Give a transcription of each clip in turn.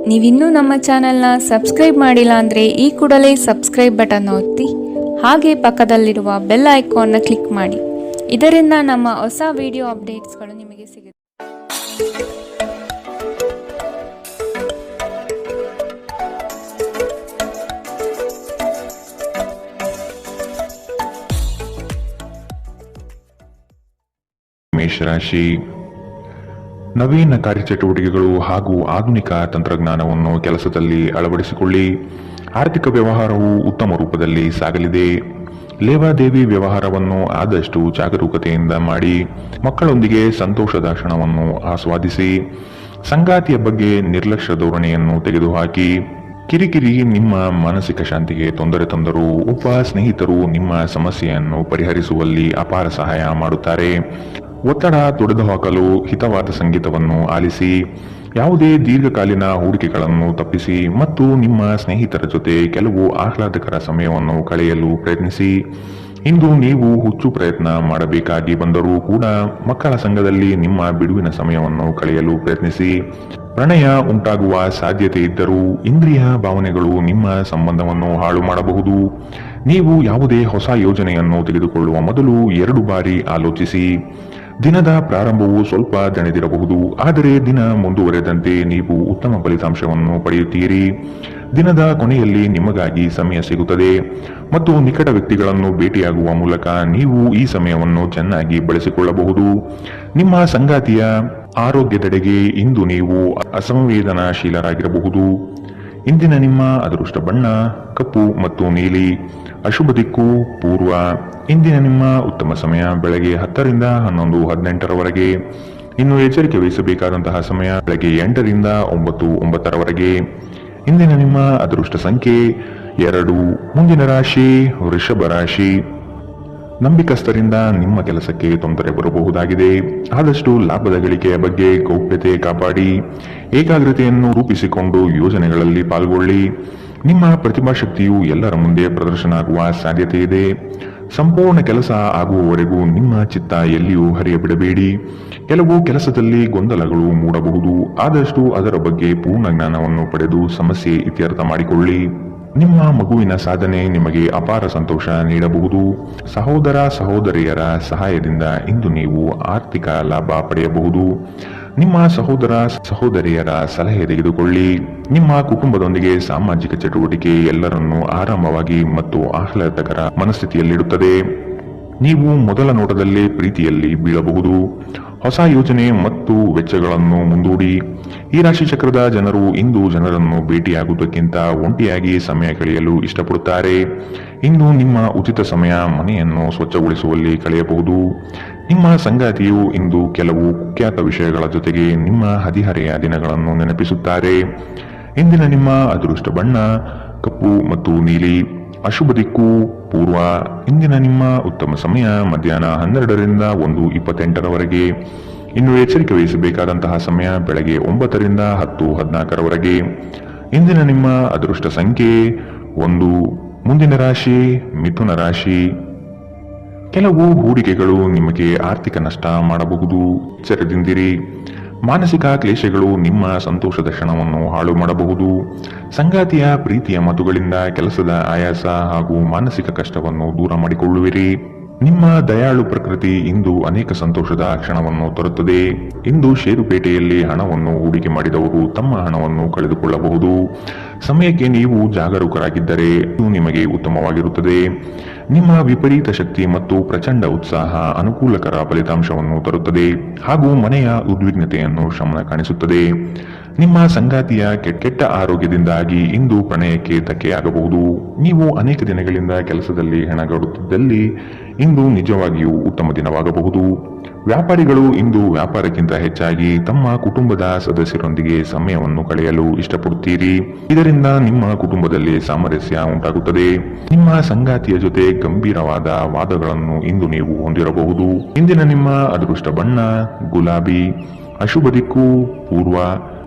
ನೀವಿನ್ನೂ ನಮ್ಮ ಚಾನೆಲ್ನ ಸಬ್ಸ್ಕ್ರೈಬ್ ಮಾಡಿಲ್ಲ ಅಂದರೆ ಈ ಕೂಡಲೇ ಸಬ್ಸ್ಕ್ರೈಬ್ ಬಟನ್ ಒತ್ತಿ ಹಾಗೆ ಪಕ್ಕದಲ್ಲಿರುವ ಬೆಲ್ ಐಕಾನ್ನ ಕ್ಲಿಕ್ ಮಾಡಿ. ಇದರಿಂದ ನಮ್ಮ ಹೊಸ ವಿಡಿಯೋ ಅಪ್ಡೇಟ್ಸ್ಗಳು ನಿಮಗೆ ಸಿಗುತ್ತೆ. ಮೇಷರಾಶಿ, ನವೀನ ಕಾರ್ಯಚಟುವಟಿಕೆಗಳು ಹಾಗೂ ಆಧುನಿಕ ತಂತ್ರಜ್ಞಾನವನ್ನು ಕೆಲಸದಲ್ಲಿ ಅಳವಡಿಸಿಕೊಳ್ಳಿ. ಆರ್ಥಿಕ ವ್ಯವಹಾರವು ಉತ್ತಮ ರೂಪದಲ್ಲಿ ಸಾಗಲಿದೆ. ಲೇವಾದೇವಿ ವ್ಯವಹಾರವನ್ನು ಆದಷ್ಟು ಜಾಗರೂಕತೆಯಿಂದ ಮಾಡಿ. ಮಕ್ಕಳೊಂದಿಗೆ ಸಂತೋಷದ ಕ್ಷಣವನ್ನು ಆಸ್ವಾದಿಸಿ. ಸಂಗಾತಿಯ ಬಗ್ಗೆ ನಿರ್ಲಕ್ಷ್ಯ ಧೋರಣೆಯನ್ನು ತೆಗೆದುಹಾಕಿ. ಕಿರಿಕಿರಿ ನಿಮ್ಮ ಮಾನಸಿಕ ಶಾಂತಿಗೆ ತೊಂದರೆ ತಂದರೂ ಒಬ್ಬ ಸ್ನೇಹಿತರು ನಿಮ್ಮ ಸಮಸ್ಯೆಯನ್ನು ಪರಿಹರಿಸುವಲ್ಲಿ ಅಪಾರ ಸಹಾಯ ಮಾಡುತ್ತಾರೆ. ಒತ್ತಡ ತೊಡೆದುಹಾಕಲು ಹಿತವಾದ ಸಂಗೀತವನ್ನು ಆಲಿಸಿ. ಯಾವುದೇ ದೀರ್ಘಕಾಲೀನ ಹೂಡಿಕೆಗಳನ್ನು ತಪ್ಪಿಸಿ ಮತ್ತು ನಿಮ್ಮ ಸ್ನೇಹಿತರ ಜೊತೆ ಕೆಲವು ಆಹ್ಲಾದಕರ ಸಮಯವನ್ನು ಕಳೆಯಲು ಪ್ರಯತ್ನಿಸಿ. ಇಂದು ನೀವು ಹುಚ್ಚು ಪ್ರಯತ್ನ ಮಾಡಬೇಕಾಗಿ ಬಂದರೂ ಕೂಡ ಮಕ್ಕಳ ಸಂಘದಲ್ಲಿ ನಿಮ್ಮ ಬಿಡುವಿನ ಸಮಯವನ್ನು ಕಳೆಯಲು ಪ್ರಯತ್ನಿಸಿ. ಪ್ರಣಯ ಉಂಟಾಗುವ ಸಾಧ್ಯತೆ ಇದ್ದರೂ ಇಂದ್ರಿಯ ಭಾವನೆಗಳು ನಿಮ್ಮ ಸಂಬಂಧವನ್ನು ಹಾಳು ಮಾಡಬಹುದು. ನೀವು ಯಾವುದೇ ಹೊಸ ಯೋಜನೆಯನ್ನು ತೆಗೆದುಕೊಳ್ಳುವ ಮೊದಲು 2 ಬಾರಿ ಆಲೋಚಿಸಿ. ದಿನದ ಪ್ರಾರಂಭವು ಸ್ವಲ್ಪ ದಣಿದಿರಬಹುದು, ಆದರೆ ದಿನ ಮುಂದುವರೆದಂತೆ ನೀವು ಉತ್ತಮ ಫಲಿತಾಂಶವನ್ನು ಪಡೆಯುತ್ತೀರಿ. ದಿನದ ಕೊನೆಯಲ್ಲಿ ನಿಮಗಾಗಿ ಸಮಯ ಸಿಗುತ್ತದೆ ಮತ್ತು ನಿಕಟ ವ್ಯಕ್ತಿಗಳನ್ನು ಭೇಟಿಯಾಗುವ ಮೂಲಕ ನೀವು ಈ ಸಮಯವನ್ನು ಚೆನ್ನಾಗಿ ಬಳಸಿಕೊಳ್ಳಬಹುದು. ನಿಮ್ಮ ಸಂಗಾತಿಯ ಆರೋಗ್ಯದೆಡೆಗೆ ಇಂದು ನೀವು ಅಸಂವೇದನಾಶೀಲರಾಗಿರಬಹುದು. ಇಂದಿನ ನಿಮ್ಮ ಅದೃಷ್ಟ ಬಣ್ಣ ಕಪ್ಪು ಮತ್ತು ನೀಲಿ. ಅಶುಭ ದಿಕ್ಕು ಪೂರ್ವ. ಇಂದಿನ ನಿಮ್ಮ ಉತ್ತಮ ಸಮಯ ಬೆಳಗ್ಗೆ 10 ರಿಂದ 11, 18ರವರೆಗೆ. ಇನ್ನು ಎಚ್ಚರಿಕೆ ವಹಿಸಬೇಕಾದಂತಹ ಸಮಯ ಬೆಳಗ್ಗೆ 8 ರಿಂದ 9, 9ರವರೆಗೆ. ಇಂದಿನ ನಿಮ್ಮ ಅದೃಷ್ಟ ಸಂಖ್ಯೆ 2. ಮುಂದಿನ ರಾಶಿ ವೃಷಭ ರಾಶಿ. ನಂಬಿಕಸ್ಥರಿಂದ ನಿಮ್ಮ ಕೆಲಸಕ್ಕೆ ತೊಂದರೆ ಬರಬಹುದಾಗಿದೆ. ಆದಷ್ಟು ಲಾಭದ ಗಳಿಕೆಯ ಬಗ್ಗೆ ಗೌಪ್ಯತೆ ಕಾಪಾಡಿ. ಏಕಾಗ್ರತೆಯನ್ನು ರೂಪಿಸಿಕೊಂಡು ಯೋಜನೆಗಳಲ್ಲಿ ಪಾಲ್ಗೊಳ್ಳಿ. ನಿಮ್ಮ ಪ್ರತಿಭಾಶಕ್ತಿಯು ಎಲ್ಲರ ಮುಂದೆ ಪ್ರದರ್ಶನ ಆಗುವ ಸಾಧ್ಯತೆ ಇದೆ. ಸಂಪೂರ್ಣ ಕೆಲಸ ಆಗುವವರೆಗೂ ನಿಮ್ಮ ಚಿತ್ತ ಎಲ್ಲಿಯೂ ಹರಿಯಬಿಡಬೇಡಿ. ಕೆಲವು ಕೆಲಸದಲ್ಲಿ ಗೊಂದಲಗಳು ಮೂಡಬಹುದು. ಆದಷ್ಟು ಅದರ ಬಗ್ಗೆ ಪೂರ್ಣ ಜ್ಞಾನವನ್ನು ಪಡೆದು ಸಮಸ್ಯೆ ಇತ್ಯರ್ಥ ಮಾಡಿಕೊಳ್ಳಿ. ನಿಮ್ಮ ಮಗುವಿನ ಸಾಧನೆ ನಿಮಗೆ ಅಪಾರ ಸಂತೋಷ ನೀಡಬಹುದು. ಸಹೋದರ ಸಹೋದರಿಯರ ಸಹಾಯದಿಂದ ಇಂದು ನೀವು ಆರ್ಥಿಕ ಲಾಭ ಪಡೆಯಬಹುದು. ನಿಮ್ಮ ಸಹೋದರ ಸಹೋದರಿಯರ ಸಲಹೆ ತೆಗೆದುಕೊಳ್ಳಿ. ನಿಮ್ಮ ಕುಟುಂಬದೊಂದಿಗೆ ಸಾಮಾಜಿಕ ಚಟುವಟಿಕೆ ಎಲ್ಲರನ್ನೂ ಆರಾಮವಾಗಿ ಮತ್ತು ಆಹ್ಲಾದಕರ ಮನಸ್ಥಿತಿಯಲ್ಲಿಡುತ್ತದೆ. ನೀವು ಮೊದಲ ನೋಟದಲ್ಲೇ ಪ್ರೀತಿಯಲ್ಲಿ ಬೀಳಬಹುದು. ಹೊಸ ಯೋಜನೆ ಮತ್ತು ವೆಚ್ಚಗಳನ್ನು ಮುಂದೂಡಿ. ಈ ರಾಶಿ ಚಕ್ರದ ಜನರು ಇಂದು ಜನರನ್ನು ಭೇಟಿಯಾಗುವುದಕ್ಕಿಂತ ಒಂಟಿಯಾಗಿ ಸಮಯ ಕಳೆಯಲು ಇಷ್ಟಪಡುತ್ತಾರೆ. ಇಂದು ನಿಮ್ಮ ಉಚಿತ ಸಮಯ ಮನೆಯನ್ನು ಸ್ವಚ್ಛಗೊಳಿಸುವಲ್ಲಿ ಕಳೆಯಬಹುದು. ನಿಮ್ಮ ಸಂಗಾತಿಯು ಇಂದು ಕೆಲವು ಕುಖ್ಯಾತ ವಿಷಯಗಳ ಜೊತೆಗೆ ನಿಮ್ಮ ಹದಿಹರೆಯ ದಿನಗಳನ್ನು ನೆನಪಿಸುತ್ತಾರೆ. ಇಂದಿನ ನಿಮ್ಮ ಅದೃಷ್ಟ ಬಣ್ಣ ಕಪ್ಪು ಮತ್ತು ನೀಲಿ. ಅಶುಭ ದಿಕ್ಕು ಪೂರ್ವ. ಇಂದಿನ ನಿಮ್ಮ ಉತ್ತಮ ಸಮಯ ಮಧ್ಯಾಹ್ನ 12 ರಿಂದ 1:28ರವರೆಗೆ. ಇನ್ನು ಎಚ್ಚರಿಕೆ ವಹಿಸಬೇಕಾದಂತಹ ಸಮಯ ಬೆಳಗ್ಗೆ 9 ರಿಂದ 10, 14ರವರೆಗೆ. ಇಂದಿನ ನಿಮ್ಮ ಅದೃಷ್ಟ ಸಂಖ್ಯೆ 1. ಮುಂದಿನ ರಾಶಿ ಮಿಥುನ ರಾಶಿ. ಕೆಲವು ಹೂಡಿಕೆಗಳು ನಿಮಗೆ ಆರ್ಥಿಕ ನಷ್ಟ ಮಾಡಬಹುದು. ಎಚ್ಚರದಿಂದಿರಿ. ಮಾನಸಿಕ ಕ್ಲೇಶಗಳು ನಿಮ್ಮ ಸಂತೋಷದ ಕ್ಷಣವನ್ನು ಹಾಳು ಮಾಡಬಹುದು. ಸಂಗಾತಿಯ ಪ್ರೀತಿಯ ಮಾತುಗಳಿಂದ ಕೆಲಸದ ಆಯಾಸ ಹಾಗೂ ಮಾನಸಿಕ ಕಷ್ಟವನ್ನು ದೂರ ಮಾಡಿಕೊಳ್ಳುವಿರಿ. ನಿಮ್ಮ ದಯಾಳು ಪ್ರಕೃತಿ ಇಂದು ಅನೇಕ ಸಂತೋಷದ ಕ್ಷಣವನ್ನು ತರುತ್ತದೆ. ಇಂದು ಷೇರುಪೇಟೆಯಲ್ಲಿ ಹಣವನ್ನು ಹೂಡಿಕೆ ಮಾಡಿದವರು ತಮ್ಮ ಹಣವನ್ನು ಕಳೆದುಕೊಳ್ಳಬಹುದು. ಸಮಯಕ್ಕೆ ನೀವು ಜಾಗರೂಕರಾಗಿದ್ದರೆ ಇದು ನಿಮಗೆ ಉತ್ತಮವಾಗಿರುತ್ತದೆ. ನಿಮ್ಮ ವಿಪರೀತ ಶಕ್ತಿ ಮತ್ತು ಪ್ರಚಂಡ ಉತ್ಸಾಹ ಅನುಕೂಲಕರ ಫಲಿತಾಂಶವನ್ನು ತರುತ್ತದೆ ಹಾಗೂ ಮನೆಯ ಉದ್ವಿಗ್ನತೆಯನ್ನು ಶಮನ ಕಾಣಿಸುತ್ತದೆ. ನಿಮ್ಮ ಸಂಗಾತಿಯ ಕೆಟ್ಟ ಆರೋಗ್ಯದಿಂದಾಗಿ ಇಂದು ಪ್ರಣಯಕ್ಕೆ ಧಕ್ಕೆಯಾಗಬಹುದು. ನೀವು ಅನೇಕ ದಿನಗಳಿಂದ ಕೆಲಸದಲ್ಲಿ ಹೆಣಗಾಡುತ್ತಿದ್ದಲ್ಲಿ ಇಂದು ನಿಜವಾಗಿಯೂ ಉತ್ತಮ ದಿನವಾಗಬಹುದು. ವ್ಯಾಪಾರಿಗಳು ಇಂದು ವ್ಯಾಪಾರಕ್ಕಿಂತ ಹೆಚ್ಚಾಗಿ ತಮ್ಮ ಕುಟುಂಬದ ಸದಸ್ಯರೊಂದಿಗೆ ಸಮಯವನ್ನು ಕಳೆಯಲು ಇಷ್ಟಪಡುತ್ತೀರಿ. ಇದರಿಂದ ನಿಮ್ಮ ಕುಟುಂಬದಲ್ಲಿ ಸಾಮರಸ್ಯ ಉಂಟಾಗುತ್ತದೆ. ನಿಮ್ಮ ಸಂಗಾತಿಯ ಜೊತೆ ಗಂಭೀರವಾದ ವಾದಗಳನ್ನು ಇಂದು ನೀವು ಹೊಂದಿರಬಹುದು. ಇಂದಿನ ನಿಮ್ಮ ಅದೃಷ್ಟ ಬಣ್ಣ ಗುಲಾಬಿ. ಅಶುಭ ದಿಕ್ಕು ಪೂರ್ವ.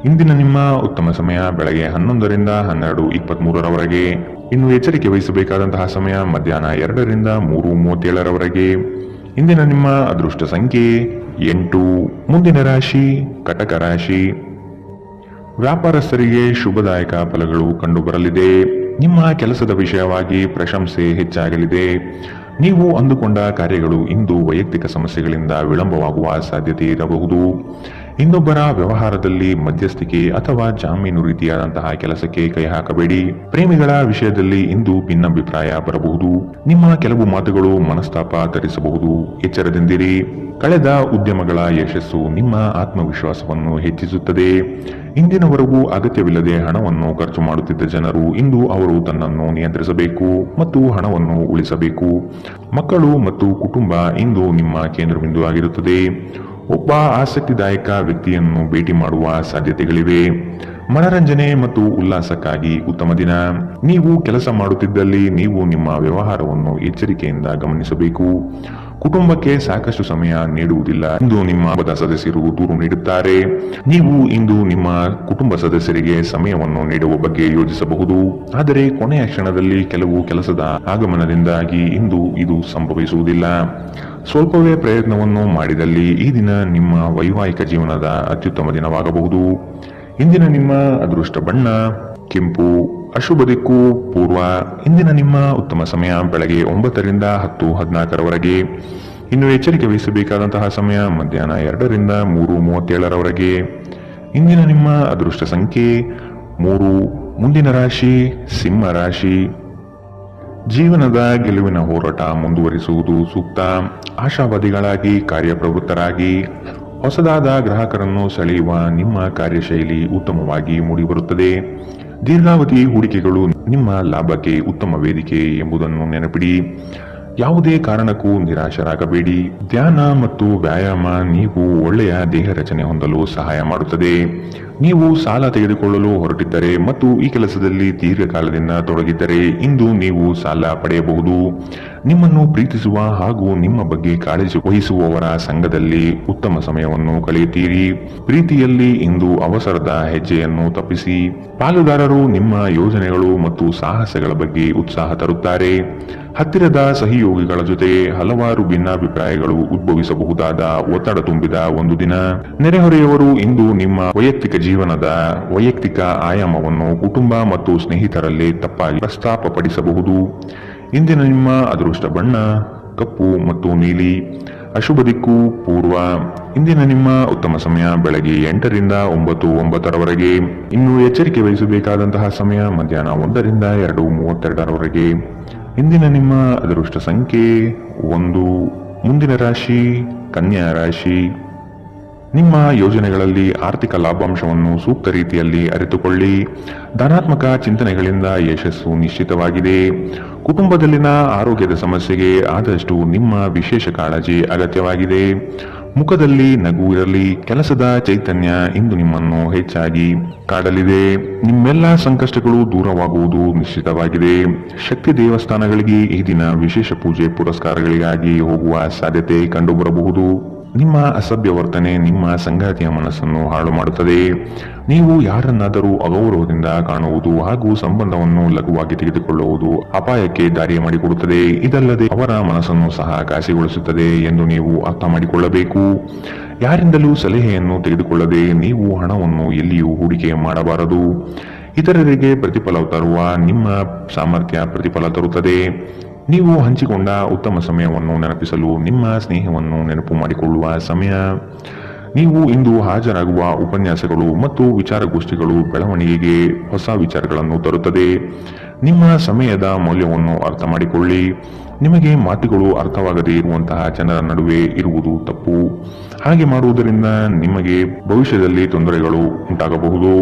ಇಂದಿನ ನಿಮ್ಮ ಉತ್ತಮ ಸಮಯ ಬೆಳಗ್ಗೆ 11 ರಿಂದ 12:23ರವರೆಗೆ. ಇನ್ನು ಎಚ್ಚರಿಕೆ ವಹಿಸಬೇಕಾದಂತಹ ಸಮಯ ಮಧ್ಯಾಹ್ನ 2 ರಿಂದ 3:37ರವರೆಗೆ. ಇಂದಿನ ನಿಮ್ಮ ಅದೃಷ್ಟ ಸಂಖ್ಯೆ 8. ಮುಂದಿನ ರಾಶಿ ಕಟಕ ರಾಶಿ. ವ್ಯಾಪಾರಸ್ಥರಿಗೆ ಶುಭದಾಯಕ ಫಲಗಳು ಕಂಡುಬರಲಿದೆ. ನಿಮ್ಮ ಕೆಲಸದ ವಿಷಯವಾಗಿ ಪ್ರಶಂಸೆ ಹೆಚ್ಚಾಗಲಿದೆ. ನೀವು ಅಂದುಕೊಂಡ ಕಾರ್ಯಗಳು ಇಂದು ವೈಯಕ್ತಿಕ ಸಮಸ್ಯೆಗಳಿಂದ ವಿಳಂಬವಾಗುವ ಸಾಧ್ಯತೆ ಇರಬಹುದು. ಇನ್ನೊಬ್ಬರ ವ್ಯವಹಾರದಲ್ಲಿ ಮಧ್ಯಸ್ಥಿಕೆ ಅಥವಾ ಜಾಮೀನು ರೀತಿಯಾದಂತಹ ಕೆಲಸಕ್ಕೆ ಕೈ ಹಾಕಬೇಡಿ. ಪ್ರೇಮಿಗಳ ವಿಷಯದಲ್ಲಿ ಇಂದು ಭಿನ್ನಾಭಿಪ್ರಾಯ ಬರಬಹುದು. ನಿಮ್ಮ ಕೆಲವು ಮಾತುಗಳು ಮನಸ್ತಾಪ ತರಿಸಬಹುದು. ಎಚ್ಚರದಿಂದಿರಿ. ಕಳೆದ ಉದ್ಯಮಗಳ ಯಶಸ್ಸು ನಿಮ್ಮ ಆತ್ಮವಿಶ್ವಾಸವನ್ನು ಹೆಚ್ಚಿಸುತ್ತದೆ. ಇಂದಿನವರೆಗೂ ಅಗತ್ಯವಿಲ್ಲದೆ ಹಣವನ್ನು ಖರ್ಚು ಮಾಡುತ್ತಿದ್ದ ಜನರು ಇಂದು ಅವರು ತನ್ನನ್ನು ನಿಯಂತ್ರಿಸಬೇಕು ಮತ್ತು ಹಣವನ್ನು ಉಳಿಸಬೇಕು. ಮಕ್ಕಳು ಮತ್ತು ಕುಟುಂಬ ಇಂದು ನಿಮ್ಮ ಕೇಂದ್ರಬಿಂದು ಆಗಿರುತ್ತದೆ. ಒಬ್ಬ ಆಸಕ್ತಿದಾಯಕ ವ್ಯಕ್ತಿಯನ್ನು ಭೇಟಿ ಮಾಡುವ ಸಾಧ್ಯತೆಗಳಿವೆ. ಮನರಂಜನೆ ಮತ್ತು ಉಲ್ಲಾಸಕ್ಕಾಗಿ ಉತ್ತಮ ದಿನ. ನೀವು ಕೆಲಸ ಮಾಡುತ್ತಿದ್ದಲ್ಲಿ ನೀವು ನಿಮ್ಮ ವ್ಯವಹಾರವನ್ನು ಎಚ್ಚರಿಕೆಯಿಂದ ಗಮನಿಸಬೇಕು. ಕುಟುಂಬಕ್ಕೆ ಸಾಕಷ್ಟು ಸಮಯ ನೀಡುವುದಿಲ್ಲ ಎಂದು ನಿಮ್ಮ ಕುಟುಂಬದ ಸದಸ್ಯರು ದೂರು ನೀಡುತ್ತಾರೆ. ನೀವು ಇಂದು ನಿಮ್ಮ ಕುಟುಂಬ ಸದಸ್ಯರಿಗೆ ಸಮಯವನ್ನು ನೀಡುವ ಬಗ್ಗೆ ಯೋಚಿಸಬಹುದು. ಆದರೆ ಕೊನೆಯ ಕ್ಷಣದಲ್ಲಿ ಕೆಲವು ಕೆಲಸದ ಆಗಮನದಿಂದಾಗಿ ಇಂದು ಇದು ಸಂಭವಿಸುವುದಿಲ್ಲ. ಸ್ವಲ್ಪವೇ ಪ್ರಯತ್ನವನ್ನು ಮಾಡಿದಲ್ಲಿ ಈ ದಿನ ನಿಮ್ಮ ವೈವಾಹಿಕ ಜೀವನದ ಅತ್ಯುತ್ತಮ ದಿನವಾಗಬಹುದು. ಇಂದಿನ ನಿಮ್ಮ ಅದೃಷ್ಟ ಬಣ್ಣ ಕೆಂಪು. ಅಶುಭ ದಿಕ್ಕು ಪೂರ್ವ. ಇಂದಿನ ನಿಮ್ಮ ಉತ್ತಮ ಸಮಯ ಬೆಳಗ್ಗೆ 9 ರಿಂದ 10:14 ಇನ್ನು ಎಚ್ಚರಿಕೆ ವಹಿಸಬೇಕಾದಂತಹ ಸಮಯ ಮಧ್ಯಾಹ್ನ 2 ರಿಂದ 3:37 ಇಂದಿನ ನಿಮ್ಮ ಅದೃಷ್ಟ ಸಂಖ್ಯೆ 3. ಮುಂದಿನ ರಾಶಿ ಸಿಂಹ ರಾಶಿ. ಜೀವನದ ಗೆಲುವಿನ ಹೋರಾಟ ಮುಂದುವರಿಸುವುದು ಸೂಕ್ತ. ಆಶಾವಾದಿಗಳಾಗಿ ಕಾರ್ಯಪ್ರವೃತ್ತರಾಗಿ. ಹೊಸದಾದ ಗ್ರಾಹಕರನ್ನು ಸೆಳೆಯುವ ನಿಮ್ಮ ಕಾರ್ಯಶೈಲಿ ಉತ್ತಮವಾಗಿ ಮೂಡಿಬರುತ್ತದೆ. ದೀರ್ಘಾವಧಿ ಹೂಡಿಕೆಗಳು ನಿಮ್ಮ ಲಾಭಕ್ಕೆ ಉತ್ತಮ ವೇದಿಕೆ ಎಂಬುದನ್ನು ನೆನಪಿಡಿ. ಯಾವುದೇ ಕಾರಣಕ್ಕೂ ನಿರಾಶರಾಗಬೇಡಿ. ಧ್ಯಾನ ಮತ್ತು ವ್ಯಾಯಾಮ ನೀವು ಒಳ್ಳೆಯ ದೇಹ ರಚನೆ ಹೊಂದಲು ಸಹಾಯ ಮಾಡುತ್ತದೆ. ನೀವು ಸಾಲ ತೆಗೆದುಕೊಳ್ಳಲು ಹೊರಟಿದ್ದರೆ ಮತ್ತು ಈ ಕೆಲಸದಲ್ಲಿ ದೀರ್ಘಕಾಲದಿಂದ ತೊಡಗಿದ್ದರೆ ಇಂದು ನೀವು ಸಾಲ ಪಡೆಯಬಹುದು. ನಿಮ್ಮನ್ನು ಪ್ರೀತಿಸುವ ಹಾಗೂ ನಿಮ್ಮ ಬಗ್ಗೆ ಕಾಳಜಿ ವಹಿಸುವವರ ಸಂಘದಲ್ಲಿ ಉತ್ತಮ ಸಮಯವನ್ನು ಕಳೆಯುತ್ತೀರಿ. ಪ್ರೀತಿಯಲ್ಲಿ ಇಂದು ಅವಸರದ ಹೆಜ್ಜೆಯನ್ನು ತಪ್ಪಿಸಿ. ಪಾಲುದಾರರು ನಿಮ್ಮ ಯೋಜನೆಗಳು ಮತ್ತು ಸಾಹಸಗಳ ಬಗ್ಗೆ ಉತ್ಸಾಹ ತರುತ್ತಾರೆ. ಹತ್ತಿರದ ಸಹಯೋಗಿಗಳ ಜೊತೆ ಹಲವಾರು ಭಿನ್ನಾಭಿಪ್ರಾಯಗಳು ಉದ್ಭವಿಸಬಹುದಾದ ಒತ್ತಡ ತುಂಬಿದ ಒಂದು ದಿನ. ನೆರೆಹೊರೆಯವರು ಇಂದು ನಿಮ್ಮ ವೈಯಕ್ತಿಕ ಜೀವನದ ವೈಯಕ್ತಿಕ ಆಯಾಮವನ್ನು ಕುಟುಂಬ ಮತ್ತು ಸ್ನೇಹಿತರಲ್ಲಿ ತಪ್ಪಾಗಿ ಪ್ರಸ್ತಾಪಪಡಿಸಬಹುದು. ಇಂದಿನ ನಿಮ್ಮ ಅದೃಷ್ಟ ಬಣ್ಣ ಕಪ್ಪು ಮತ್ತು ನೀಲಿ. ಅಶುಭ ದಿಕ್ಕು ಪೂರ್ವ. ಇಂದಿನ ನಿಮ್ಮ ಉತ್ತಮ ಸಮಯ ಬೆಳಗ್ಗೆ 8 ರಿಂದ 9:09 ಇನ್ನು ಎಚ್ಚರಿಕೆ ವಹಿಸಬೇಕಾದಂತಹ ಸಮಯ ಮಧ್ಯಾಹ್ನ 1 ರಿಂದ 2:32 ಇಂದಿನ ನಿಮ್ಮ ಅದೃಷ್ಟ ಸಂಖ್ಯೆ 1. ಮುಂದಿನ ರಾಶಿ ಕನ್ಯಾ ರಾಶಿ. ನಿಮ್ಮ ಯೋಜನೆಗಳಲ್ಲಿ ಆರ್ಥಿಕ ಲಾಭಾಂಶವನ್ನು ಸೂಕ್ತ ರೀತಿಯಲ್ಲಿ ಅರಿತುಕೊಳ್ಳಿ. ಧನಾತ್ಮಕ ಚಿಂತನೆಗಳಿಂದ ಯಶಸ್ಸು ನಿಶ್ಚಿತವಾಗಿದೆ. ಕುಟುಂಬದಲ್ಲಿನ ಆರೋಗ್ಯದ ಸಮಸ್ಯೆಗೆ ಆದಷ್ಟು ನಿಮ್ಮ ವಿಶೇಷ ಕಾಳಜಿ ಅಗತ್ಯವಾಗಿದೆ. ಮುಖದಲ್ಲಿ ನಗು ಇರಲಿ. ಕೆಲಸದ ಚೈತನ್ಯ ಇಂದು ನಿಮ್ಮನ್ನು ಹೆಚ್ಚಾಗಿ ಕಾಡಲಿದೆ. ನಿಮ್ಮೆಲ್ಲ ಸಂಕಷ್ಟಗಳು ದೂರವಾಗುವುದು ನಿಶ್ಚಿತವಾಗಿದೆ. ಶಕ್ತಿ ದೇವಸ್ಥಾನಗಳಿಗೆ ಈ ದಿನ ವಿಶೇಷ ಪೂಜೆ ಪುರಸ್ಕಾರಗಳಿಗಾಗಿ ಹೋಗುವ ಸಾಧ್ಯತೆ ಕಂಡುಬರಬಹುದು. ನಿಮ್ಮ ಅಸಭ್ಯ ವರ್ತನೆ ನಿಮ್ಮ ಸಂಗಾತಿಯ ಮನಸ್ಸನ್ನು ಹಾಳು ಮಾಡುತ್ತದೆ. ನೀವು ಯಾರನ್ನಾದರೂ ಅಗೌರವದಿಂದ ಕಾಣುವುದು ಹಾಗೂ ಸಂಬಂಧವನ್ನು ಲಘುವಾಗಿ ತೆಗೆದುಕೊಳ್ಳುವುದು ಅಪಾಯಕ್ಕೆ ದಾರಿ ಮಾಡಿಕೊಡುತ್ತದೆ. ಇದಲ್ಲದೆ ಅವರ ಮನಸ್ಸನ್ನು ಸಹ ಘಾಸಿಗೊಳಿಸುತ್ತದೆ ಎಂದು ನೀವು ಅರ್ಥ ಮಾಡಿಕೊಳ್ಳಬೇಕು. ಯಾರಿಂದಲೂ ಸಲಹೆಯನ್ನು ತೆಗೆದುಕೊಳ್ಳದೆ ನೀವು ಹಣವನ್ನು ಎಲ್ಲಿಯೂ ಹೂಡಿಕೆ ಮಾಡಬಾರದು. ಇತರರಿಗೆ ಪ್ರತಿಫಲ ತರುವ ನಿಮ್ಮ ಸಾಮರ್ಥ್ಯ ಪ್ರತಿಫಲ ತರುತ್ತದೆ. ನೀವು ಹಂಚಿಕೊಂಡ ಉತ್ತಮ ಸಮಯವನ್ನು ನೆನಪಿಸಲು ನಿಮ್ಮ ಸ್ನೇಹವನ್ನು ನೆನಪು ಮಾಡಿಕೊಳ್ಳುವ ಸಮಯ. ನೀವು ಇಂದು ಹಾಜರಾಗುವ ಉಪನ್ಯಾಸಗಳು ಮತ್ತು ವಿಚಾರಗೋಷ್ಠಿಗಳು ಬೆಳವಣಿಗೆಗೆ ಹೊಸ ವಿಚಾರಗಳನ್ನು ತರುತ್ತದೆ. ನಿಮ್ಮ ಸಮಯದ ಮೌಲ್ಯವನ್ನು ಅರ್ಥ ಮಾಡಿಕೊಳ್ಳಿ. ನಿಮಗೆ ಮಾತುಗಳು ಅರ್ಥವಾಗದೇ ಇರುವಂತಹ ಜನರ ನಡುವೆ ಇರುವುದು ತಪ್ಪು. ಹಾಗೆ ಮಾಡುವುದರಿಂದ ನಿಮಗೆ ಭವಿಷ್ಯದಲ್ಲಿ ತೊಂದರೆಗಳು ಉಂಟಾಗಬಹುದು.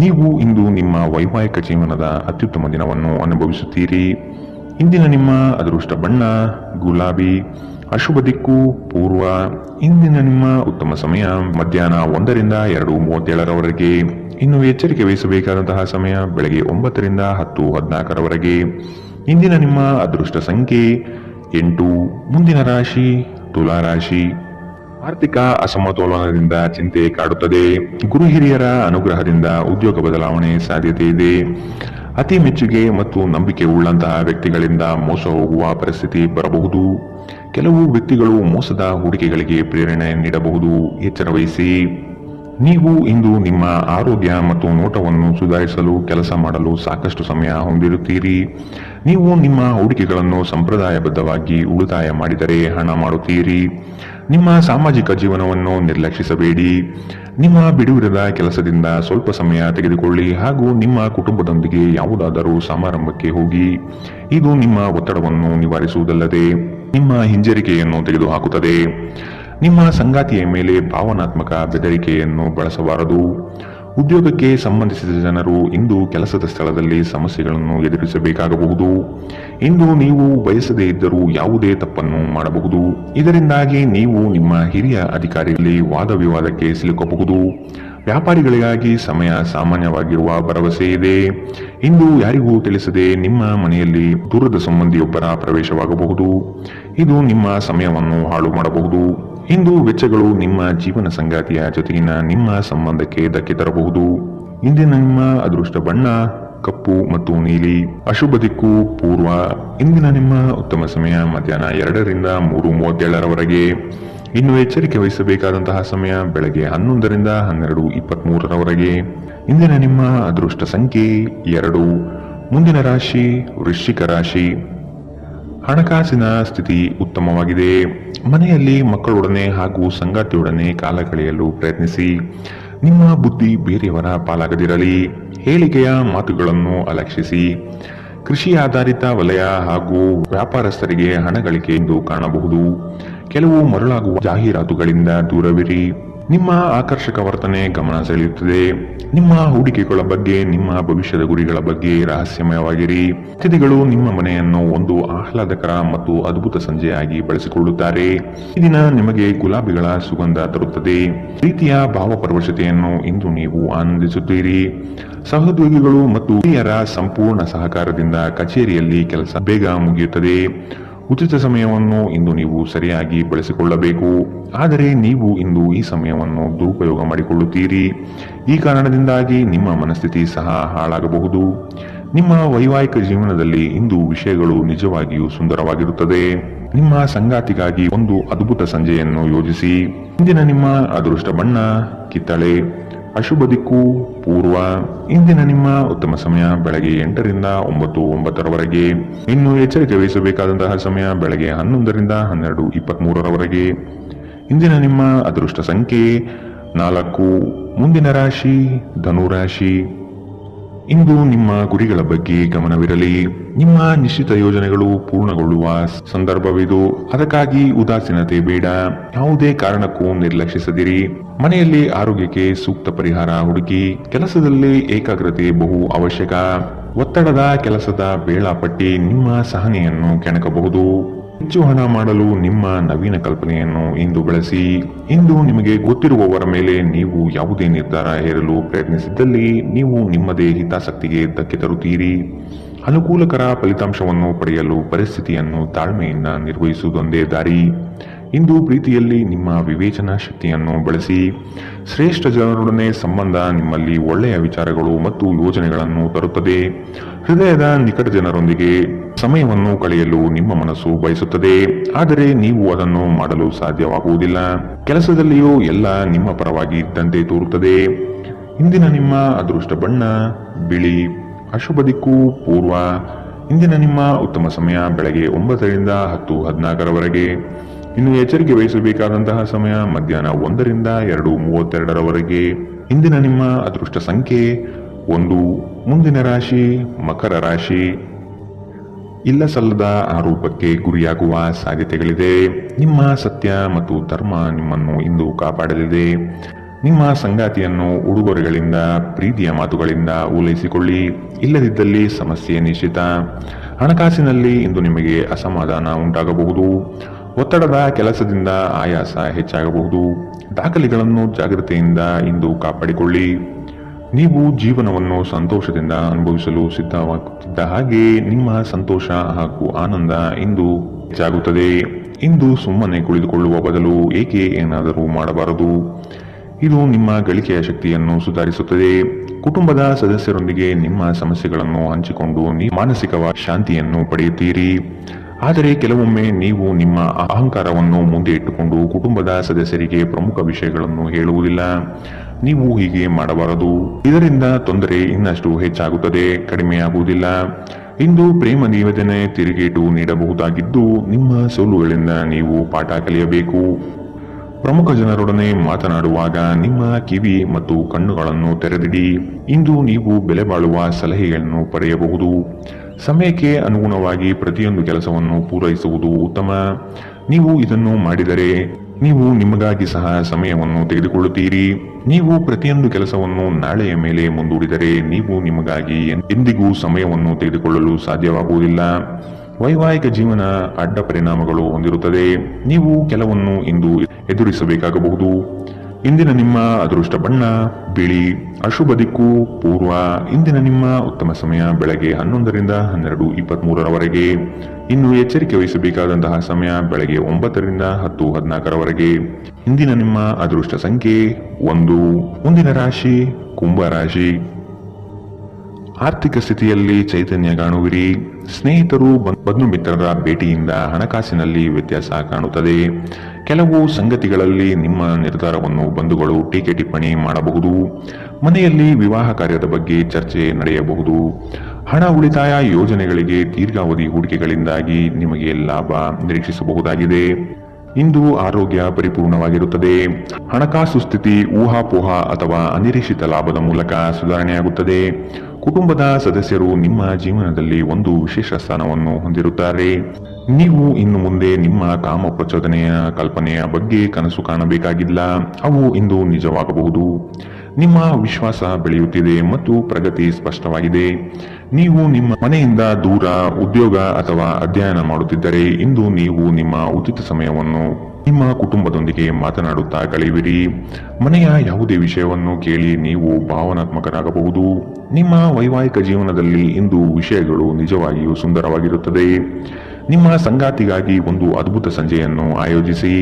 ನೀವು ಇಂದು ನಿಮ್ಮ ವೈವಾಹಿಕ ಜೀವನದ ಅತ್ಯುತ್ತಮ ದಿನವನ್ನು ಅನುಭವಿಸುತ್ತೀರಿ. ಇಂದಿನ ನಿಮ್ಮ ಅದೃಷ್ಟ ಬಣ್ಣ ಗುಲಾಬಿ. ಅಶುಭ ದಿಕ್ಕು ಪೂರ್ವ. ಇಂದಿನ ನಿಮ್ಮ ಉತ್ತಮ ಸಮಯ ಮಧ್ಯಾಹ್ನ 1 ರಿಂದ 2:37 ಇನ್ನು ಎಚ್ಚರಿಕೆ ವಹಿಸಬೇಕಾದಂತಹ ಸಮಯ ಬೆಳಗ್ಗೆ 9 ರಿಂದ 10:14 ಇಂದಿನ ನಿಮ್ಮ ಅದೃಷ್ಟ ಸಂಖ್ಯೆ 8. ಮುಂದಿನ ರಾಶಿ ತುಲಾ ರಾಶಿ. ಆರ್ಥಿಕ ಅಸಮತೋಲನದಿಂದ ಚಿಂತೆ ಕಾಡುತ್ತದೆ. ಗುರು ಹಿರಿಯರ ಅನುಗ್ರಹದಿಂದ ಉದ್ಯೋಗ ಬದಲಾವಣೆ ಸಾಧ್ಯತೆ ಇದೆ. ಅತಿ ಮೆಚ್ಚುಗೆ ಮತ್ತು ನಂಬಿಕೆ ಉಳ್ಳಂತಹ ವ್ಯಕ್ತಿಗಳಿಂದ ಮೋಸ ಹೋಗುವ ಪರಿಸ್ಥಿತಿ ಬರಬಹುದು. ಕೆಲವು ವ್ಯಕ್ತಿಗಳು ಮೋಸದ ಹೂಡಿಕೆಗಳಿಗೆ ಪ್ರೇರಣೆ ನೀಡಬಹುದು. ಎಚ್ಚರ ವಹಿಸಿ. ನೀವು ಇಂದು ನಿಮ್ಮ ಆರೋಗ್ಯ ಮತ್ತು ನೋಟವನ್ನು ಸುಧಾರಿಸಲು ಕೆಲಸ ಮಾಡಲು ಸಾಕಷ್ಟು ಸಮಯ ಹೊಂದಿರುತ್ತೀರಿ. ನೀವು ನಿಮ್ಮ ಹೂಡಿಕೆಗಳನ್ನು ಸಂಪ್ರದಾಯಬದ್ಧವಾಗಿ ಉಳಿತಾಯ ಮಾಡಿದರೆ ಹಣ ಮಾಡುತ್ತೀರಿ. ನಿಮ್ಮ ಸಾಮಾಜಿಕ ಜೀವನವನ್ನು ನಿರ್ಲಕ್ಷಿಸಬೇಡಿ. ನಿಮ್ಮ ಬಿಡುವಿರದ ಕೆಲಸದಿಂದ ಸ್ವಲ್ಪ ಸಮಯ ತೆಗೆದುಕೊಳ್ಳಿ ಹಾಗೂ ನಿಮ್ಮ ಕುಟುಂಬದೊಂದಿಗೆ ಯಾವುದಾದರೂ ಸಮಾರಂಭಕ್ಕೆ ಹೋಗಿ. ಇದು ನಿಮ್ಮ ಒತ್ತಡವನ್ನು ನಿವಾರಿಸುವುದಲ್ಲದೆ ನಿಮ್ಮ ಹಿಂಜರಿಕೆಯನ್ನು ತೆಗೆದುಹಾಕುತ್ತದೆ. ನಿಮ್ಮ ಸಂಗಾತಿಯ ಮೇಲೆ ಭಾವನಾತ್ಮಕ ಬೆದರಿಕೆಯನ್ನು ಬಳಸಬಾರದು. ಉದ್ಯೋಗಕ್ಕೆ ಸಂಬಂಧಿಸಿದ ಜನರು ಇಂದು ಕೆಲಸದ ಸ್ಥಳದಲ್ಲಿ ಸಮಸ್ಯೆಗಳನ್ನು ಎದುರಿಸಬೇಕಾಗಬಹುದು. ಇಂದು ನೀವು ಬಯಸದೇ ಇದ್ದರೂ ಯಾವುದೇ ತಪ್ಪನ್ನು ಮಾಡಬಹುದು. ಇದರಿಂದಾಗಿ ನೀವು ನಿಮ್ಮ ಹಿರಿಯ ಅಧಿಕಾರಿಗಳಲ್ಲಿ ವಾದ ವಿವಾದಕ್ಕೆ ಸಿಲುಕಬಹುದು. ವ್ಯಾಪಾರಿಗಳಿಗಾಗಿ ಸಮಯ ಸಾಮಾನ್ಯವಾಗಿರುವ ಭರವಸೆ ಇದೆ. ಇಂದು ಯಾರಿಗೂ ತಿಳಿಸದೆ ನಿಮ್ಮ ಮನೆಯಲ್ಲಿ ದೂರದ ಸಂಬಂಧಿಯೊಬ್ಬರ ಪ್ರವೇಶವಾಗಬಹುದು. ಇದು ನಿಮ್ಮ ಸಮಯವನ್ನು ಹಾಳು ಮಾಡಬಹುದು. ಇಂದು ವೆಚ್ಚಗಳು ನಿಮ್ಮ ಜೀವನ ಸಂಗಾತಿಯ ಜೊತೆಗಿನ ನಿಮ್ಮ ಸಂಬಂಧಕ್ಕೆ ಧಕ್ಕೆ ತರಬಹುದು. ಇಂದಿನ ನಿಮ್ಮ ಅದೃಷ್ಟ ಬಣ್ಣ ಕಪ್ಪು ಮತ್ತು ನೀಲಿ. ಅಶುಭ ದಿಕ್ಕು ಪೂರ್ವ. ಇಂದಿನ ನಿಮ್ಮ ಉತ್ತಮ ಸಮಯ ಮಧ್ಯಾಹ್ನ 2ರಿಂದ 3:37ರವರೆಗೆ. ಇನ್ನು ಎಚ್ಚರಿಕೆ ವಹಿಸಬೇಕಾದಂತಹ ಸಮಯ ಬೆಳಗ್ಗೆ 11ರಿಂದ 12:23ರವರೆಗೆ. ಇಂದಿನ ನಿಮ್ಮ ಅದೃಷ್ಟ ಸಂಖ್ಯೆ 2. ಮುಂದಿನ ರಾಶಿ ವೃಶ್ಚಿಕ ರಾಶಿ. ಹಣಕಾಸಿನ ಸ್ಥಿತಿ ಉತ್ತಮವಾಗಿದೆ. ಮನೆಯಲ್ಲಿ ಮಕ್ಕಳೊಡನೆ ಹಾಗೂ ಸಂಗಾತಿಯೊಡನೆ ಕಾಲ ಕಳೆಯಲು ಪ್ರಯತ್ನಿಸಿ. ನಿಮ್ಮ ಬುದ್ಧಿ ಬೇರೆಯವರ ಪಾಲಾಗದಿರಲಿ. ಹೇಳಿಕೆಯ ಮಾತುಗಳನ್ನು ಅಲಕ್ಷಿಸಿ. ಕೃಷಿ ಆಧಾರಿತ ವಲಯ ಹಾಗೂ ವ್ಯಾಪಾರಸ್ಥರಿಗೆ ಹಣ ಗಳಿಕೆ ಎಂದು ಕಾಣಬಹುದು. ಕೆಲವು ಮರಳಾಗುವ ಜಾಹೀರಾತುಗಳಿಂದ ದೂರವಿರಿ. ನಿಮ್ಮ ಆಕರ್ಷಕ ವರ್ತನೆ ಗಮನ ಸೆಳೆಯುತ್ತದೆ. ನಿಮ್ಮ ಹೂಡಿಕೆಗಳ ಬಗ್ಗೆ, ನಿಮ್ಮ ಭವಿಷ್ಯದ ಗುರಿಗಳ ಬಗ್ಗೆ ರಹಸ್ಯಮಯವಾಗಿರಿ. ಅತಿಥಿಗಳು ನಿಮ್ಮ ಮನೆಯನ್ನು ಒಂದು ಆಹ್ಲಾದಕರ ಮತ್ತು ಅದ್ಭುತ ಸಂಜೆಯಾಗಿ ಬಳಸಿಕೊಳ್ಳುತ್ತಾರೆ. ಈ ದಿನ ನಿಮಗೆ ಗುಲಾಬಿಗಳ ಸುಗಂಧ ತರುತ್ತದೆ. ಪ್ರೀತಿಯ ಭಾವಪರವಶತೆಯನ್ನು ಇಂದು ನೀವು ಆನಂದಿಸುತ್ತೀರಿ. ಸಹೋದ್ಯೋಗಿಗಳು ಮತ್ತು ಹಿರಿಯರ ಸಂಪೂರ್ಣ ಸಹಕಾರದಿಂದ ಕಚೇರಿಯಲ್ಲಿ ಕೆಲಸ ಬೇಗ ಮುಗಿಯುತ್ತದೆ. ಉಚಿತ ಸಮಯವನ್ನು ಇಂದು ನೀವು ಸರಿಯಾಗಿ ಬಳಸಿಕೊಳ್ಳಬೇಕು. ಆದರೆ ನೀವು ಇಂದು ಈ ಸಮಯವನ್ನು ದುರುಪಯೋಗ ಮಾಡಿಕೊಳ್ಳುತ್ತೀರಿ. ಈ ಕಾರಣದಿಂದಾಗಿ ನಿಮ್ಮ ಮನಸ್ಥಿತಿ ಸಹ ಹಾಳಾಗಬಹುದು. ನಿಮ್ಮ ವೈವಾಹಿಕ ಜೀವನದಲ್ಲಿ ಇಂದು ವಿಷಯಗಳು ನಿಜವಾಗಿಯೂ ಸುಂದರವಾಗಿರುತ್ತದೆ. ನಿಮ್ಮ ಸಂಗಾತಿಗಾಗಿ ಒಂದು ಅದ್ಭುತ ಸಂಜೆಯನ್ನು ಯೋಜಿಸಿ. ಇಂದಿನ ನಿಮ್ಮ ಅದೃಷ್ಟ ಬಣ್ಣ ಕಿತ್ತಳೆ. ಅಶುಭ ದಿಕ್ಕು ಪೂರ್ವ. ಇಂದಿನ ನಿಮ್ಮ ಉತ್ತಮ ಸಮಯ ಬೆಳಗ್ಗೆ 8ರಿಂದ 9:09ರವರೆಗೆ. ಇನ್ನು ಎಚ್ಚರಿಕೆ ವಹಿಸಬೇಕಾದಂತಹ ಸಮಯ ಬೆಳಗ್ಗೆ 11ರಿಂದ 12:23ರವರೆಗೆ. ಇಂದಿನ ನಿಮ್ಮ ಅದೃಷ್ಟ ಸಂಖ್ಯೆ 4. ಮುಂದಿನ ರಾಶಿ ಧನುರಾಶಿ. ಇಂದು ನಿಮ್ಮ ಗುರಿಗಳ ಬಗ್ಗೆ ಗಮನವಿರಲಿ. ನಿಮ್ಮ ನಿಶ್ಚಿತ ಯೋಜನೆಗಳು ಪೂರ್ಣಗೊಳ್ಳುವ ಸಂದರ್ಭವಿದು. ಅದಕ್ಕಾಗಿ ಉದಾಸೀನತೆ ಬೇಡ. ಯಾವುದೇ ಕಾರಣಕ್ಕೂ ನಿರ್ಲಕ್ಷಿಸದಿರಿ. ಮನೆಯಲ್ಲಿ ಆರೋಗ್ಯಕ್ಕೆ ಸೂಕ್ತ ಪರಿಹಾರ ಹುಡುಕಿ. ಕೆಲಸದಲ್ಲಿ ಏಕಾಗ್ರತೆ ಬಹು ಅವಶ್ಯಕ. ಒತ್ತಡದ ಕೆಲಸದ ವೇಳಾಪಟ್ಟಿ ನಿಮ್ಮ ಸಹನೆಯನ್ನು ಕೆಣಕಬಹುದು. ಹೆಚ್ಚು ಹಣ ಮಾಡಲು ನಿಮ್ಮ ನವೀನ ಕಲ್ಪನೆಯನ್ನು ಇಂದು ಬಳಸಿ. ಇಂದು ನಿಮಗೆ ಗೊತ್ತಿರುವವರ ಮೇಲೆ ನೀವು ಯಾವುದೇ ನಿರ್ಧಾರ ಹೇರಲು ಪ್ರಯತ್ನಿಸಿದ್ದಲ್ಲಿ ನೀವು ನಿಮ್ಮದೇ ಹಿತಾಸಕ್ತಿಗೆ ಧಕ್ಕೆ ತರುತ್ತೀರಿ. ಅನುಕೂಲಕರ ಫಲಿತಾಂಶವನ್ನು ಪಡೆಯಲು ಪರಿಸ್ಥಿತಿಯನ್ನು ತಾಳ್ಮೆಯಿಂದ ನಿರ್ವಹಿಸುವುದೊಂದೇ ದಾರಿ. ಇಂದು ಪ್ರೀತಿಯಲ್ಲಿ ನಿಮ್ಮ ವಿವೇಚನಾ ಶಕ್ತಿಯನ್ನು ಬಳಸಿ. ಶ್ರೇಷ್ಠ ಜನರೊಡನೆ ಸಂಬಂಧ ನಿಮ್ಮಲ್ಲಿ ಒಳ್ಳೆಯ ವಿಚಾರಗಳು ಮತ್ತು ಯೋಜನೆಗಳನ್ನು ತರುತ್ತದೆ. ಹೃದಯದ ನಿಕಟ ಜನರೊಂದಿಗೆ ಸಮಯವನ್ನು ಕಳೆಯಲು ನಿಮ್ಮ ಮನಸ್ಸು ಬಯಸುತ್ತದೆ. ಆದರೆ ನೀವು ಅದನ್ನು ಮಾಡಲು ಸಾಧ್ಯವಾಗುವುದಿಲ್ಲ. ಕೆಲಸದಲ್ಲಿಯೂ ಎಲ್ಲ ನಿಮ್ಮ ಪರವಾಗಿ ಇದ್ದಂತೆ ತೋರುತ್ತದೆ. ಇಂದಿನ ನಿಮ್ಮ ಅದೃಷ್ಟ ಬಣ್ಣ ಬಿಳಿ. ಅಶುಭ ದಿಕ್ಕು ಪೂರ್ವ. ಇಂದಿನ ನಿಮ್ಮ ಉತ್ತಮ ಸಮಯ ಬೆಳಗ್ಗೆ 9ರಿಂದ 10:14ರವರೆಗೆ. ಇನ್ನು ಎಚ್ಚರಿಕೆ ವಹಿಸಬೇಕಾದಂತಹ ಸಮಯ ಮಧ್ಯಾಹ್ನ 1ರಿಂದ 2:32ರವರೆಗೆ. ಇಂದಿನ ನಿಮ್ಮ ಅದೃಷ್ಟ ಸಂಖ್ಯೆ 1. ಮುಂದಿನ ರಾಶಿ ಮಕರ ರಾಶಿ. ಇಲ್ಲ ಸಲ್ಲದ ಆರೋಪಕ್ಕೆ ಗುರಿಯಾಗುವ ಸಾಧ್ಯತೆಗಳಿದೆ. ನಿಮ್ಮ ಸತ್ಯ ಮತ್ತು ಧರ್ಮ ನಿಮ್ಮನ್ನು ಇಂದು ಕಾಪಾಡಲಿದೆ. ನಿಮ್ಮ ಸಂಗಾತಿಯನ್ನು ಉಡುಗೊರೆಗಳಿಂದ, ಪ್ರೀತಿಯ ಮಾತುಗಳಿಂದ ಓಲೈಸಿಕೊಳ್ಳಿ. ಇಲ್ಲದಿದ್ದಲ್ಲಿ ಸಮಸ್ಯೆ ನಿಶ್ಚಿತ. ಹಣಕಾಸಿನಲ್ಲಿ ಇಂದು ನಿಮಗೆ ಅಸಮಾಧಾನ ಉಂಟಾಗಬಹುದು. ಒತ್ತಡದ ಕೆಲಸದಿಂದ ಆಯಾಸ ಹೆಚ್ಚಾಗಬಹುದು. ದಾಖಲೆಗಳನ್ನು ಜಾಗ್ರತೆಯಿಂದ ಇಂದು ಕಾಪಾಡಿಕೊಳ್ಳಿ. ನೀವು ಜೀವನವನ್ನು ಸಂತೋಷದಿಂದ ಅನುಭವಿಸಲು ಸಿದ್ಧವಾಗುತ್ತಿದ್ದ ಹಾಗೆ ನಿಮ್ಮ ಸಂತೋಷ ಹಾಗೂ ಆನಂದ ಇಂದು ಹೆಚ್ಚಾಗುತ್ತದೆ. ಇಂದು ಸುಮ್ಮನೆ ಕುಳಿತುಕೊಳ್ಳುವ ಬದಲು ಏಕೆ ಏನಾದರೂ ಮಾಡಬಾರದು. ಇದು ನಿಮ್ಮ ಗಳಿಕೆಯ ಶಕ್ತಿಯನ್ನು ಸುಧಾರಿಸುತ್ತದೆ. ಕುಟುಂಬದ ಸದಸ್ಯರೊಂದಿಗೆ ನಿಮ್ಮ ಸಮಸ್ಯೆಗಳನ್ನು ಹಂಚಿಕೊಂಡು ನೀವು ಮಾನಸಿಕ ಶಾಂತಿಯನ್ನು ಪಡೆಯುತ್ತೀರಿ. ಆದರೆ ಕೆಲವೊಮ್ಮೆ ನೀವು ನಿಮ್ಮ ಅಹಂಕಾರವನ್ನು ಮುಂದೆ ಇಟ್ಟುಕೊಂಡು ಕುಟುಂಬದ ಸದಸ್ಯರಿಗೆ ಪ್ರಮುಖ ವಿಷಯಗಳನ್ನು ಹೇಳುವುದಿಲ್ಲ. ನೀವು ಹೀಗೆ ಮಾಡಬಾರದು. ಇದರಿಂದ ತೊಂದರೆ ಇನ್ನಷ್ಟು ಹೆಚ್ಚಾಗುತ್ತದೆ, ಕಡಿಮೆಯಾಗುವುದಿಲ್ಲ. ಇಂದು ಪ್ರೇಮ ನಿವೇದನೆ ತಿರುಗೇಟು ನೀಡಬಹುದಾಗಿದ್ದು, ನಿಮ್ಮ ಸೋಲುಗಳಿಂದ ನೀವು ಪಾಠ ಕಲಿಯಬೇಕು. ಪ್ರಮುಖ ಜನರೊಡನೆ ಮಾತನಾಡುವಾಗ ನಿಮ್ಮ ಕಿವಿ ಮತ್ತು ಕಣ್ಣುಗಳನ್ನು ತೆರೆದಿಡಿ. ಇಂದು ನೀವು ಬೆಲೆ ಬಾಳುವ ಸಲಹೆಗಳನ್ನು ಪಡೆಯಬಹುದು. ಸಮಯಕ್ಕೆ ಅನುಗುಣವಾಗಿ ಪ್ರತಿಯೊಂದು ಕೆಲಸವನ್ನು ಪೂರೈಸುವುದು ಉತ್ತಮ. ನೀವು ಇದನ್ನು ಮಾಡಿದರೆ ನೀವು ನಿಮಗಾಗಿ ಸಹ ಸಮಯವನ್ನು ತೆಗೆದುಕೊಳ್ಳುತ್ತೀರಿ. ನೀವು ಪ್ರತಿಯೊಂದು ಕೆಲಸವನ್ನು ನಾಳೆಯ ಮೇಲೆ ಮುಂದೂಡಿದರೆ ನೀವು ನಿಮಗಾಗಿ ಎಂದಿಗೂ ಸಮಯವನ್ನು ತೆಗೆದುಕೊಳ್ಳಲು ಸಾಧ್ಯವಾಗುವುದಿಲ್ಲ. ವೈವಾಹಿಕ ಜೀವನ ಅಡ್ಡ ಪರಿಣಾಮಗಳು ಹೊಂದಿರುತ್ತದೆ. ನೀವು ಕೆಲವನ್ನು ಇಂದು ಎದುರಿಸಬೇಕಾಗಬಹುದು. ಇಂದಿನ ನಿಮ್ಮ ಅದೃಷ್ಟ ಬಣ್ಣ ಬಿಳಿ. ಅಶುಭ ದಿಕ್ಕು ಪೂರ್ವ. ಇಂದಿನ ನಿಮ್ಮ ಉತ್ತಮ ಸಮಯ ಬೆಳಗ್ಗೆ 11ರಿಂದ 12:23ರವರೆಗೆ. ಇನ್ನು ಎಚ್ಚರಿಕೆ ವಹಿಸಬೇಕಾದಂತಹ ಸಮಯ ಬೆಳಗ್ಗೆ 9ರಿಂದ 10:14ರವರೆಗೆ. ಇಂದಿನ ನಿಮ್ಮ ಅದೃಷ್ಟ ಸಂಖ್ಯೆ 1. ಮುಂದಿನ ರಾಶಿ ಕುಂಭ ರಾಶಿ. ಆರ್ಥಿಕ ಸ್ಥಿತಿಯಲ್ಲಿ ಚೈತನ್ಯ ಕಾಣುವಿರಿ. ಸ್ನೇಹಿತರು ಬಂಧು ಮಿತ್ರರ ಭೇಟಿಯಿಂದ ಹಣಕಾಸಿನಲ್ಲಿ ವ್ಯತ್ಯಾಸ ಕಾಣುತ್ತದೆ. ಕೆಲವು ಸಂಗತಿಗಳಲ್ಲಿ ನಿಮ್ಮ ನಿರ್ಧಾರವನ್ನು ಬಂಧುಗಳು ಟೀಕೆ ಟಿಪ್ಪಣಿ ಮಾಡಬಹುದು. ಮನೆಯಲ್ಲಿ ವಿವಾಹ ಕಾರ್ಯದ ಬಗ್ಗೆ ಚರ್ಚೆ ನಡೆಯಬಹುದು. ಹಣ ಉಳಿತಾಯ ಯೋಜನೆಗಳಿಗೆ ದೀರ್ಘಾವಧಿ ಹೂಡಿಕೆಗಳಿಂದಾಗಿ ನಿಮಗೆ ಲಾಭ ನಿರೀಕ್ಷಿಸಬಹುದಾಗಿದೆ. ಇಂದು ಆರೋಗ್ಯ ಪರಿಪೂರ್ಣವಾಗಿರುತ್ತದೆ. ಹಣಕಾಸು ಸ್ಥಿತಿ ಊಹಾಪೋಹ ಅಥವಾ ಅನಿರೀಕ್ಷಿತ ಲಾಭದ ಮೂಲಕ ಸುಧಾರಣೆಯಾಗುತ್ತದೆ. ಕುಟುಂಬದ ಸದಸ್ಯರು ನಿಮ್ಮ ಜೀವನದಲ್ಲಿ ಒಂದು ವಿಶೇಷ ಸ್ಥಾನವನ್ನು ಹೊಂದಿರುತ್ತಾರೆ. ನೀವು ಇನ್ನು ಮುಂದೆ ನಿಮ್ಮ ಕಾಮ ಪ್ರಚೋದನೆಯ ಕಲ್ಪನೆಯ ಬಗ್ಗೆ ಕನಸು ಕಾಣಬೇಕಾಗಿಲ್ಲ. ಅವು ಇಂದು ನಿಜವಾಗಬಹುದು. ನಿಮ್ಮ ವಿಶ್ವಾಸ ಬೆಳೆಯುತ್ತಿದೆ ಮತ್ತು ಪ್ರಗತಿ ಸ್ಪಷ್ಟವಾಗಿದೆ. ನೀವು ನಿಮ್ಮ ಮನೆಯಿಂದ ದೂರ ಉದ್ಯೋಗ ಅಥವಾ ಅಧ್ಯಯನ ಮಾಡುತ್ತಿದ್ದರೆ ಇಂದು ನೀವು ನಿಮ್ಮ ಉಚಿತ ಸಮಯವನ್ನು ನಿಮ್ಮ ಕುಟುಂಬದೊಂದಿಗೆ ಮಾತನಾಡುತ್ತಾ ಕಳೆಯುವಿರಿ. ಮನೆಯ ಯಾವುದೇ ವಿಷಯವನ್ನು ಕೇಳಿ ನೀವು ಭಾವನಾತ್ಮಕರಾಗಬಹುದು. ನಿಮ್ಮ ವೈವಾಹಿಕ ಜೀವನದಲ್ಲಿ ಇಂದು ವಿಷಯಗಳು ನಿಜವಾಗಿಯೂ ಸುಂದರವಾಗಿರುತ್ತದೆ. ನಿಮ್ಮ ಸಂಗಾತಿಗಾಗಿ ಒಂದು ಅದ್ಭುತ ಸಂಜೆಯನ್ನು ಆಯೋಜಿಸಿ.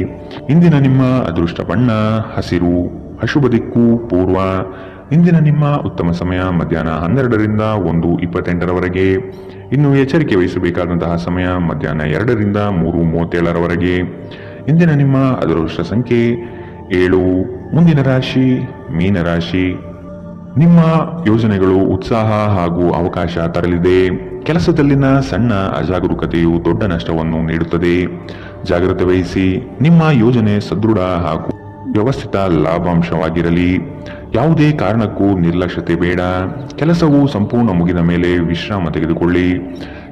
ಇಂದಿನ ನಿಮ್ಮ ಅದೃಷ್ಟ ಬಣ್ಣ ಹಸಿರು. ಅಶುಭ ದಿಕ್ಕು ಪೂರ್ವ. ಇಂದಿನ ನಿಮ್ಮ ಉತ್ತಮ ಸಮಯ ಮಧ್ಯಾಹ್ನ 12ರಿಂದ 1:28ರವರೆಗೆ. ಇನ್ನು ಎಚ್ಚರಿಕೆ ವಹಿಸಬೇಕಾದಂತಹ ಸಮಯ ಮಧ್ಯಾಹ್ನ 2ರಿಂದ 3:37ರವರೆಗೆ. ಇಂದಿನ ನಿಮ್ಮ ಅದೃಷ್ಟ ಸಂಖ್ಯೆ 7. ಮುಂದಿನ ರಾಶಿ ಮೀನರಾಶಿ. ನಿಮ್ಮ ಯೋಜನೆಗಳು ಉತ್ಸಾಹ ಹಾಗೂ ಅವಕಾಶ ತರಲಿದೆ. ಕೆಲಸದಲ್ಲಿನ ಸಣ್ಣ ಅಜಾಗರೂಕತೆಯು ದೊಡ್ಡ ನಷ್ಟವನ್ನು ನೀಡುತ್ತದೆ. ಜಾಗ್ರತೆ ವಹಿಸಿ. ನಿಮ್ಮ ಯೋಜನೆ ಸದೃಢ ಹಾಗೂ ವ್ಯವಸ್ಥಿತ ಲಾಭಾಂಶವಾಗಿರಲಿ. ಯಾವುದೇ ಕಾರಣಕ್ಕೂ ನಿರ್ಲಕ್ಷ್ಯತೆ ಬೇಡ. ಕೆಲಸವು ಸಂಪೂರ್ಣ ಮುಗಿದ ಮೇಲೆ ವಿಶ್ರಾಮ ತೆಗೆದುಕೊಳ್ಳಿ.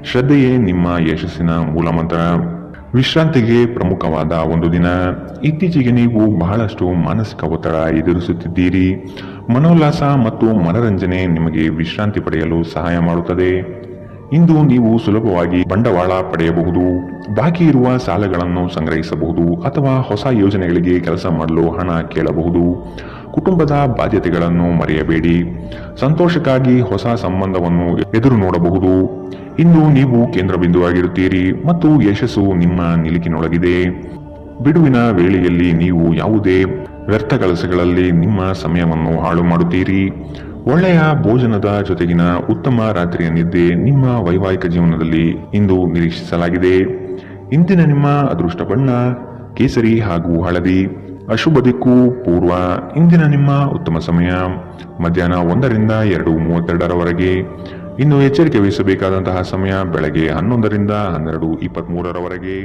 ಶ್ರದ್ಧೆಯೇ ನಿಮ್ಮ ಯಶಸ್ಸಿನ ಮೂಲಮಂತ್ರ. ವಿಶ್ರಾಂತಿಗೆ ಪ್ರಮುಖವಾದ ಒಂದು ದಿನ. ಇತ್ತೀಚೆಗೆ ನೀವು ಬಹಳಷ್ಟು ಮಾನಸಿಕ ಒತ್ತಡ ಎದುರಿಸುತ್ತಿದ್ದೀರಿ. ಮನೋಲ್ಲಾಸ ಮತ್ತು ಮನರಂಜನೆ ನಿಮಗೆ ವಿಶ್ರಾಂತಿ ಪಡೆಯಲು ಸಹಾಯ ಮಾಡುತ್ತದೆ. ಇಂದು ನೀವು ಸುಲಭವಾಗಿ ಬಂಡವಾಳ ಪಡೆಯಬಹುದು. ಬಾಕಿ ಇರುವ ಸಾಲಗಳನ್ನು ಸಂಗ್ರಹಿಸಬಹುದು ಅಥವಾ ಹೊಸ ಯೋಜನೆಗಳಿಗೆ ಕೆಲಸ ಮಾಡಲು ಹಣ ಕೇಳಬಹುದು. ಕುಟುಂಬದ ಬಾಧ್ಯತೆಗಳನ್ನು ಮರೆಯಬೇಡಿ. ಸಂತೋಷಕ್ಕಾಗಿ ಹೊಸ ಸಂಬಂಧವನ್ನು ಎದುರು ನೋಡಬಹುದು. ಇಂದು ನೀವು ಕೇಂದ್ರ ಬಿಂದುವಾಗಿರುತ್ತೀರಿ ಮತ್ತು ಯಶಸ್ಸು ನಿಮ್ಮ ನಿಲುಕಿನೊಳಗಿದೆ. ಬಿಡುವಿನ ವೇಳೆಯಲ್ಲಿ ನೀವು ಯಾವುದೇ ವ್ಯರ್ಥ ಕೆಲಸಗಳಲ್ಲಿ ನಿಮ್ಮ ಸಮಯವನ್ನು ಹಾಳು ಮಾಡುತ್ತೀರಿ. ಒಳ್ಳೆಯ ಭೋಜನದ ಜೊತೆಗಿನ ಉತ್ತಮ ರಾತ್ರಿಯ ನಿದ್ದೆ ನಿಮ್ಮ ವೈವಾಹಿಕ ಜೀವನದಲ್ಲಿ ಇಂದು ನಿರೀಕ್ಷಿಸಲಾಗಿದೆ. ಇಂದಿನ ನಿಮ್ಮ ಅದೃಷ್ಟ ಬಣ್ಣ ಕೇಸರಿ ಹಾಗೂ ಹಳದಿ. ಅಶುಭ ದಿಕ್ಕು ಪೂರ್ವ. ಇಂದಿನ ನಿಮ್ಮ ಉತ್ತಮ ಸಮಯ ಮಧ್ಯಾಹ್ನ 1ರಿಂದ 2:32ರವರೆಗೆ. ಇನ್ನು ಎಚ್ಚರಿಕೆ ವಹಿಸಬೇಕಾದಂತಹ ಸಮಯ ಬೆಳಗ್ಗೆ 11ರಿಂದ 12:23ರವರೆಗೆ.